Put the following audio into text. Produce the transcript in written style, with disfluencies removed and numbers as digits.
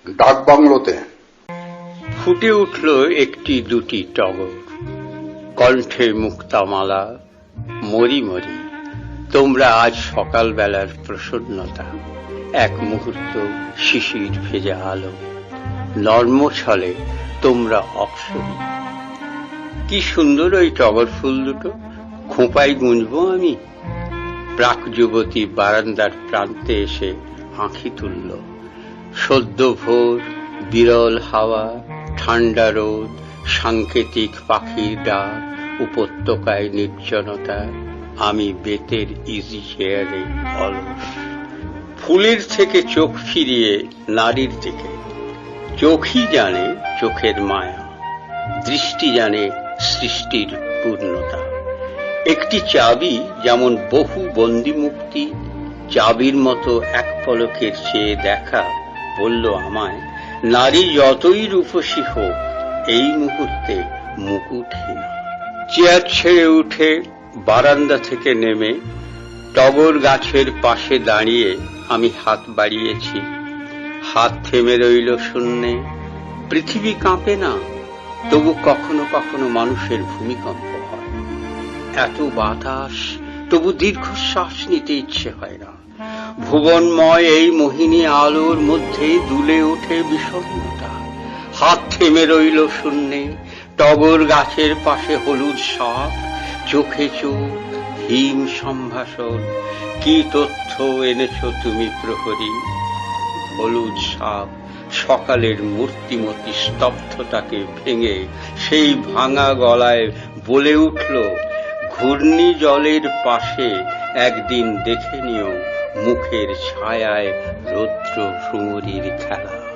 ডাকবাংলোতে ফুটে উঠল একটি দুটি টগর, কণ্ঠে মুক্তামালা, মরি মরি তোমরা আজ সকালবেলার প্রসন্নতা, এক মুহূর্ত শিশির ভেজা আলো, নর্ম ছলে তোমরা অপ্সরী। কি সুন্দর ওই টগর ফুল দুটো, খোঁপায় গুঁজবো আমি। প্রাক যুবতী বারান্দার প্রান্তে এসে আঁখি তুলল। সদ্য ভোর, বিরল হাওয়া, ঠান্ডা রোদ, সাংকেতিক পাখির ডাক, উপত্যকায় নির্জনতা, আমি বেতের ইজি চেয়ারে অলস। ফুলের থেকে চোখ ফিরিয়ে নারীর দিকে। চোখই জানে চোখের মায়া, দৃষ্টি জানে সৃষ্টির পূর্ণতা। একটি চাবি যেমন বহু বন্দি মুক্তি, চাবির মতো এক পলকের চেয়ে দেখা বলল আমায়, নারী যতই রূপসী হোক এই মুহূর্তে মুকুটহীন। চেয়ার ছেড়ে উঠে বারান্দা থেকে নেমে টগর গাছের পাশে দাঁড়িয়ে আমি হাত বাড়িয়েছি। হাত থেমে রইল শূন্যে। পৃথিবী কাঁপে না, তবু কখনো কখনো মানুষের ভূমিকম্প হয়। এত বাতাস, তবু দীর্ঘশ্বাস নিতে ইচ্ছে হয় না। ভুবনময় এই মোহিনী আলোর মধ্যে দুলে ওঠে বিষণ্ণতা। হাত থেমে রইল শূন্যে। টগর গাছের পাশে হলুদ সাপ, চোখে চোখ, হিম সম্ভাষণ। কি তথ্য এনেছ তুমি প্রহরী? হলুদ সাপ সকালের মূর্তিমতি স্তব্ধতাকে ভেঙে সেই ভাঙা গলায় বলে উঠল, ঘূর্ণি জলের পাশে একদিন দেখে নিও মুখের ছায়ায় রৌদ্র ভ্রমরীর খেলা।